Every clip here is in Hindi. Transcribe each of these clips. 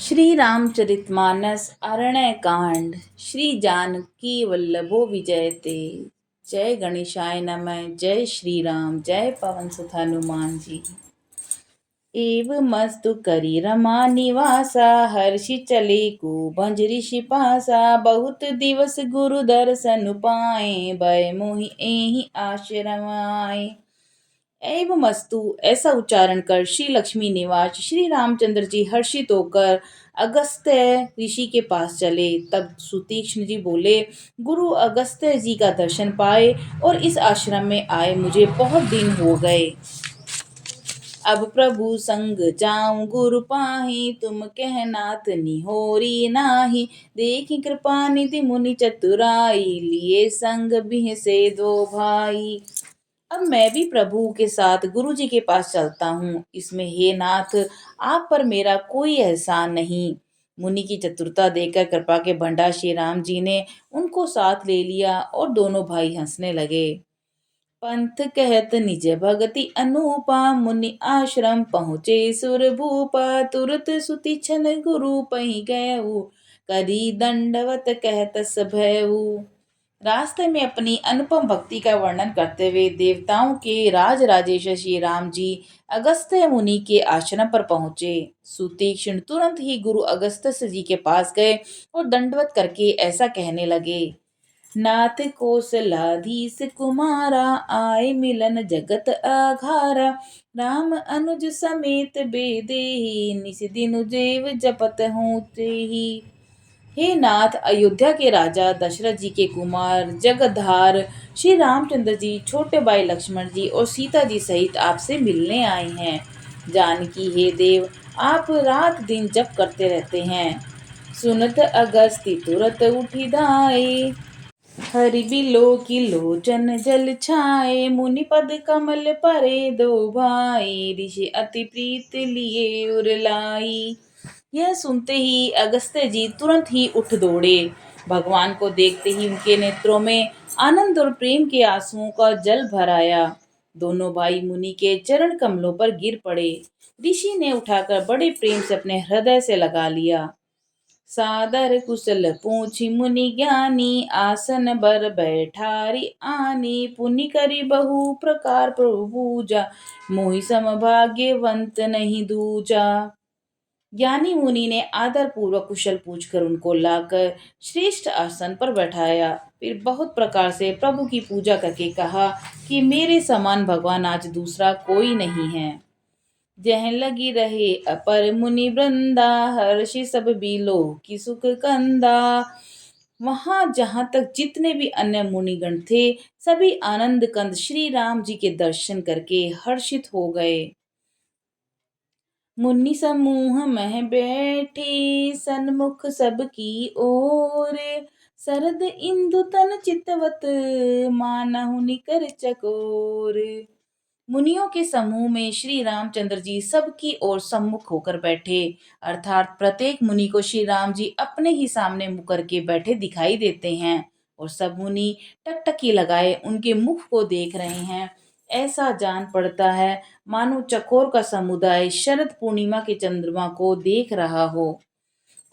श्री रामचरितमानस अरण्य कांड। श्री जानकी वल्लभो विजयते। जय गणेशाय नमः। जय श्री राम। जय पवन सुत हनुमान जी। एवमस्तु करी रमा निवासा, हर्षि चले कुबंज ऋषि पासा। बहुत दिवस गुरु दर्शन पाए, भय मोहि एहि आश्रम आए। एवमस्तु ऐसा उच्चारण कर श्री लक्ष्मी निवास श्री रामचंद्र जी हर्षित होकर अगस्त्य ऋषि के पास चले। तब सुतीक्ष्ण जी बोले, गुरु अगस्त्य जी का दर्शन पाए और इस आश्रम में आए मुझे बहुत दिन हो गए। अब प्रभु संग जाऊं गुरु पाही, तुम कह नाथ निहोरी नाही। देखी कृपा निधि मुनि चतुराई, लिए संग बिह से दो भाई। अब मैं भी प्रभु के साथ गुरु जी के पास चलता हूँ। इसमें हे नाथ, आप पर मेरा कोई एहसान नहीं। मुनि की चतुरता देखकर कृपा के भंडार श्री राम जी ने उनको साथ ले लिया और दोनों भाई हंसने लगे। पंथ कहत निज भगति अनूपा, मुनि आश्रम पहुँचे सुर भूपा। तुरत सुतीक्षण गुरु पहि गयऊ, करी दंडवत कहत सभयऊ। रास्ते में अपनी अनुपम भक्ति का वर्णन करते हुए देवताओं के राज राजेश श्री राम जी अगस्त्य मुनि के आश्रम पर पहुंचे। सुतीक्ष्ण तुरंत ही गुरु अगस्त्य जी के पास गए और दंडवत करके ऐसा कहने लगे। नाथ कौशलाधीश कुमारा, आए मिलन जगत आघारा। राम अनुज समेत बेदेही, निस दिन जेव जपत हूँ तेहि। हे नाथ, अयोध्या के राजा दशरथ जी के कुमार जगधार श्री रामचंद्र जी, छोटे भाई लक्ष्मण जी और सीता जी सहित आपसे मिलने आए हैं। जानकी हे देव, आप रात दिन जप करते रहते हैं। सुनत अगस्ती तुरत उठी धाये, हरि बिलो की लोचन जल छाए। मुनि पद कमल परे दो भाई, ऋषि अति प्रीत लिए उरलाई। यह सुनते ही अगस्त्य जी तुरंत ही उठ दौड़े। भगवान को देखते ही उनके नेत्रों में आनंद और प्रेम के आंसुओं का जल भर आया। दोनों भाई मुनि के चरण कमलों पर गिर पड़े। ऋषि ने उठाकर बड़े प्रेम से अपने हृदय से लगा लिया। सादर कुशल पूछी मुनि ज्ञानी, आसन बर बैठारी आनी। पुनि करी बहु प्रकार प्रभु पूजा, मोहि सम भाग्यवंत नहीं दूजा। ज्ञानी मुनि ने आदर पूर्वक कुशल पूछकर उनको लाकर श्रेष्ठ आसन पर बैठाया। फिर बहुत प्रकार से प्रभु की पूजा करके कहा कि मेरे समान भगवान आज दूसरा कोई नहीं है। जह लगी रहे अपर मुनि वृंदा, हर्षि सब बीलो की सुख कंदा। वहां जहां तक जितने भी अन्य मुनिगण थे, सभी आनंद कंद श्री राम जी के दर्शन करके हर्षित हो गए। मुनि समूह मह बैठे, सन्मुख सबकी ओर। शरद इंदु तन चितवत, मानहु निकर चकोर। मुनियों के समूह में श्री रामचंद्र जी सबकी ओर सम्मुख होकर बैठे, अर्थात प्रत्येक मुनि को श्री राम जी अपने ही सामने मुख करके बैठे दिखाई देते हैं और सब मुनि टकटकी लगाए उनके मुख को देख रहे हैं। ऐसा जान पड़ता है मानो चकोर का समुदाय शरद पूर्णिमा के चंद्रमा को देख रहा हो।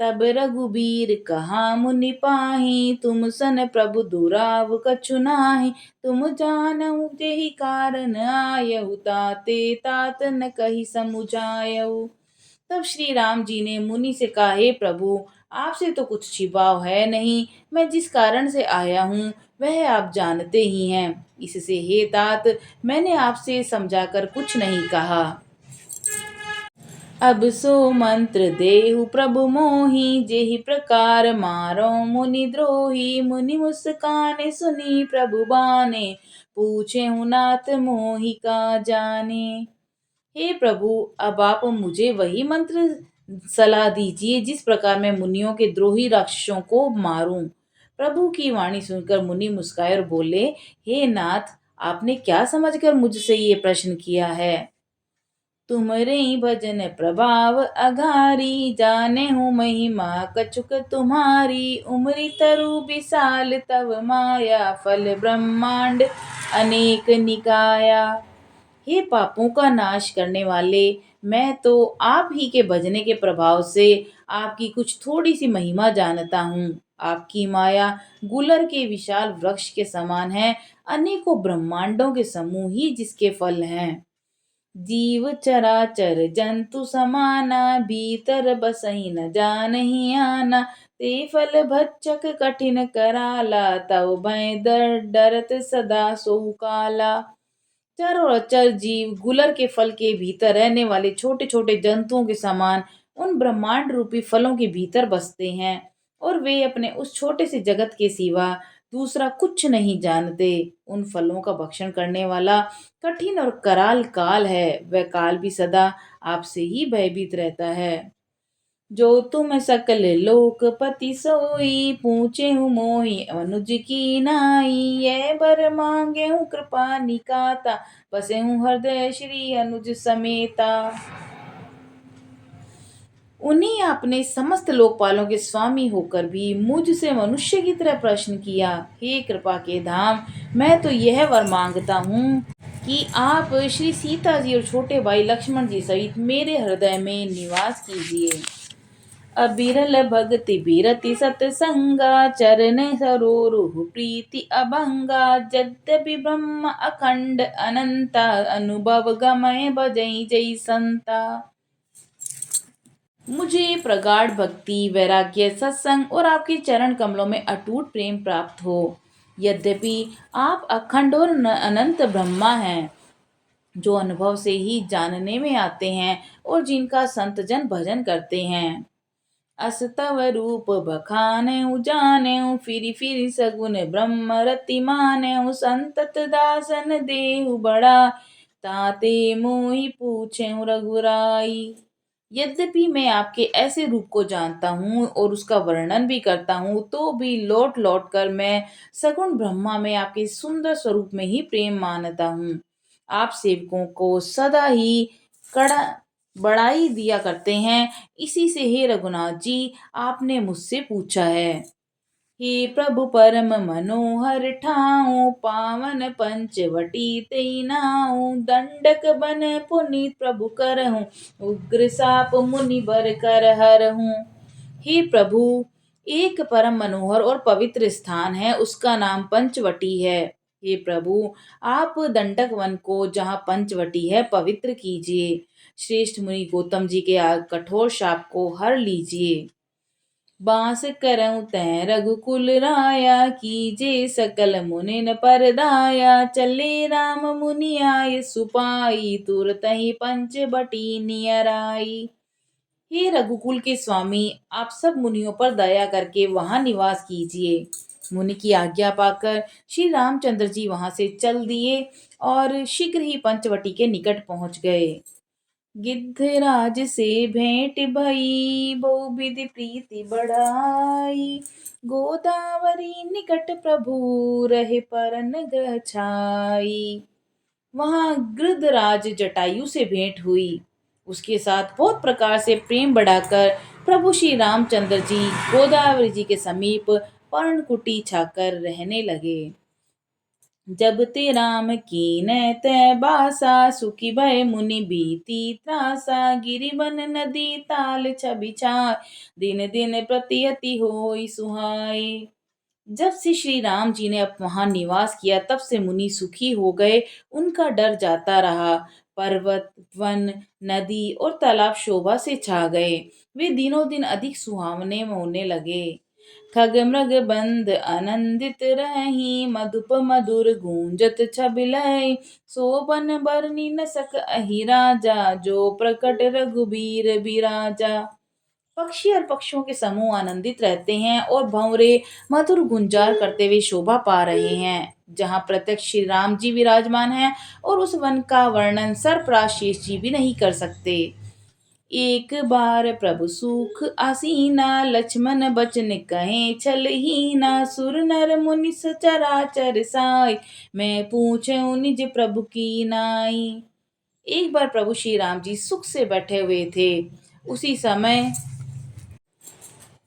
तब रघुबीर कहा मुनि पाही, तुम सन प्रभु दुराव कछु नाहि। तुम जानहु जेहि कारण आयहु, ताते तात न कहि समुझायहु। तब श्री राम जी ने मुनि से कहा, हे प्रभु, आपसे तो कुछ छिपाव है नहीं। मैं जिस कारण से आया हूँ वह आप जानते ही हैं। इससे हे तात, मैंने आपसे समझाकर कुछ नहीं कहा। अब सो मंत्र देहु प्रभु मोहि, जेहि प्रकार मारो मुनि द्रोही। मुनि मुस्काने सुनी प्रभु बाने, पूछे नाथ मोहि का जाने। हे प्रभु, अब आप मुझे वही मंत्र सलाह दीजिए जिस प्रकार मैं मुनियों के द्रोही राक्षसों को मारूं। प्रभु की वाणी सुनकर मुनि मुस्काए और बोले, हे नाथ, आपने क्या समझकर मुझसे ये प्रश्न किया है। तुमरे भजन प्रभाव अघारी, जाने हूँ महिमा कछुक तुम्हारी। उमरी तरु विशाल तव माया, फल ब्रह्मांड अनेक निकाया। हे पापों का नाश करने वाले, मैं तो आप ही के भजने के प्रभाव से आपकी कुछ थोड़ी सी महिमा जानता हूँ। आपकी माया गुलर के विशाल वृक्ष के समान है, अनेकों ब्रह्मांडों के समूह ही जिसके फल हैं। जीव चराचर जंतु समाना, भीतर बसहि न जानहि आना। ते फल भक्षक कठिन कराला, तव भय डर डरत सदा सोहु काला। चारों ओर अचर जीव गुलर के फल के भीतर रहने वाले छोटे छोटे जंतुओं के समान उन ब्रह्मांड रूपी फलों के भीतर बसते हैं, और वे अपने उस छोटे से जगत के सिवा दूसरा कुछ नहीं जानते। उन फलों का भक्षण करने वाला कठिन और कराल काल है, वह काल भी सदा आपसे ही भयभीत रहता है। जो तुम सकल लोकपति सोई, पूछे हूँ मोहि अनुज की नाई। ये बर मांगे हूँ कृपा निकाता, बसे हूँ हृदय श्री अनुज समेता। उन्हीं आपने समस्त लोकपालों के स्वामी होकर भी मुझसे मनुष्य की तरह प्रश्न किया। हे कृपा के धाम, मैं तो यह वर मांगता हूँ कि आप श्री सीता जी और छोटे भाई लक्ष्मण जी सहित मेरे हृदय में निवास कीजिए। अबिरल भगति बिरति सतसंगा, चरण सरोरुह प्रीति अभंगा। यद्यपि ब्रह्म अखंड अनंता, अनुभव गमय भजई जय संता। मुझे प्रगाढ़ भक्ति, वैराग्य, सत्संग और आपके चरण कमलों में अटूट प्रेम प्राप्त हो। यद्यपि आप अखंड और अनंत ब्रह्मा हैं, जो अनुभव से ही जानने में आते हैं और जिनका संत जन भजन करते हैं। अस्तव रूप बखाने जाने, फिरि फिरि सगुन ब्रह्म रति माने। संतत दासन देहु बड़ा, ताते मोहि पूछे रघुराई। यद्यपि मैं आपके ऐसे रूप को जानता हूँ और उसका वर्णन भी करता हूँ, तो भी लौट लौट कर मैं सगुण ब्रह्मा में आपके सुंदर स्वरूप में ही प्रेम मानता हूँ। आप सेवकों को सदा ही कड़ा बड़ाई दिया करते हैं, इसी से हे रघुनाथ जी आपने मुझसे पूछा है। हे प्रभु परम मनोहर ठाऊं, पावन पंचवटी तेई नाऊं। दंडक बन पुनीत प्रभु करहूं, उग्र साप मुनि बर कर हरहूं। हे प्रभु, एक परम मनोहर और पवित्र स्थान है, उसका नाम पंचवटी है। हे प्रभु, आप दंडक वन को, जहाँ पंचवटी है, पवित्र कीजिए। श्रेष्ठ मुनि गौतम जी के कठोर शाप को हर लीजिए। बांस करऊं तै रघुकुल राया, कीजे सकल मुनिन परदाया। चले राम मुनि आय सुपाई, तुरत ही पंचवटी नियर आई। हे रघुकुल के स्वामी, आप सब मुनियों पर दया करके वहां निवास कीजिए। मुनि की आज्ञा पाकर श्री रामचंद्र जी वहां से चल दिए और शीघ्र ही पंचवटी के निकट पहुंच गए। गिद्धराज से भेंट भई, बहुविधि प्रीति बढ़ाई। गोदावरी निकट प्रभु, रहे परन ग्रह छाई। वहां गृधराज जटायु से भेंट हुई। उसके साथ बहुत प्रकार से प्रेम बढ़ाकर प्रभु श्री रामचंद्र जी गोदावरी जी के समीप पर्णकुटी छाकर रहने लगे। जब ते राम कीन्ह तै बासा, सुखी भय मुनि बीती त्रासा। गिरिवन नदी ताल छबि छाय, दिन दिन प्रति अति होई सुहाय। जब से श्री राम जी ने अब वहां निवास किया, तब से मुनि सुखी हो गए, उनका डर जाता रहा। पर्वत, वन, नदी और तालाब शोभा से छा गए, वे दिनों दिन अधिक सुहावने होने लगे। खग मृग बंद आनंदित रही, मधुप मधुर गूंजत छबिलय। सोबन बरनी न सक अहि राजा, जो प्रकट रघुबीर बिराजा। पक्षी और पक्षियों के समूह आनंदित रहते हैं और भंवरे मधुर गुंजार करते हुए शोभा पा रहे हैं, जहाँ प्रत्यक्ष श्री राम जी विराजमान हैं, और उस वन का वर्णन सर्पराज जी भी नहीं कर सकते। एक बार प्रभु सुख आसीना, लक्ष्मण बचन कहे छल हीना। सुर नर मुनि सचराचर साई, मैं पूछूं निज प्रभु की नाई। एक बार प्रभु श्री राम जी सुख से बैठे हुए थे। उसी समय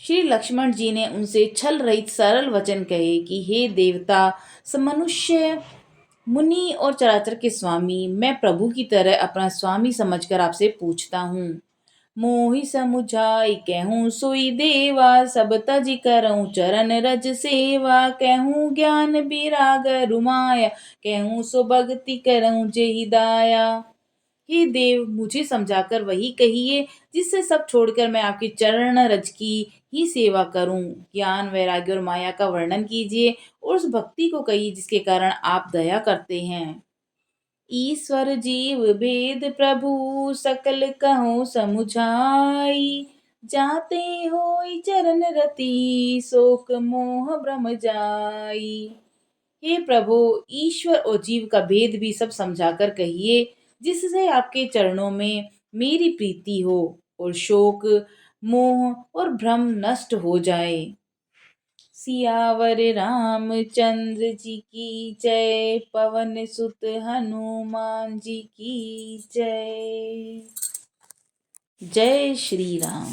श्री लक्ष्मण जी ने उनसे छल रहित सरल वचन कहे कि हे देवता, मनुष्य मुनि और चराचर के स्वामी, मैं प्रभु की तरह अपना स्वामी समझकर आपसे पूछता हूँ। मोहि समुझाई कहूँ सोई देवा, सब तज करऊँ चरण रज सेवा। कहूँ ज्ञान विराग रुमाया, कहूँ सो भगति करऊँ जेहि दाया। हे देव, मुझे समझाकर वही कहिए जिससे सब छोड़कर मैं आपके चरण रज की ही सेवा करूं। ज्ञान वैराग्य और माया का वर्णन कीजिए और उस भक्ति को कहिए जिसके कारण आप दया करते हैं। ईश्वर जीव भेद प्रभु सकल कहो समुझाई, जाते होई चरण रति शोक मोह भ्रम जाई। हे प्रभु, ईश्वर और जीव का भेद भी सब समझाकर कहिए जिससे आपके चरणों में मेरी प्रीति हो और शोक मोह और भ्रम नष्ट हो जाए। सियावर रामचंद्र जी की जय, पवन सुत हनुमान जी की जय। जय श्री राम।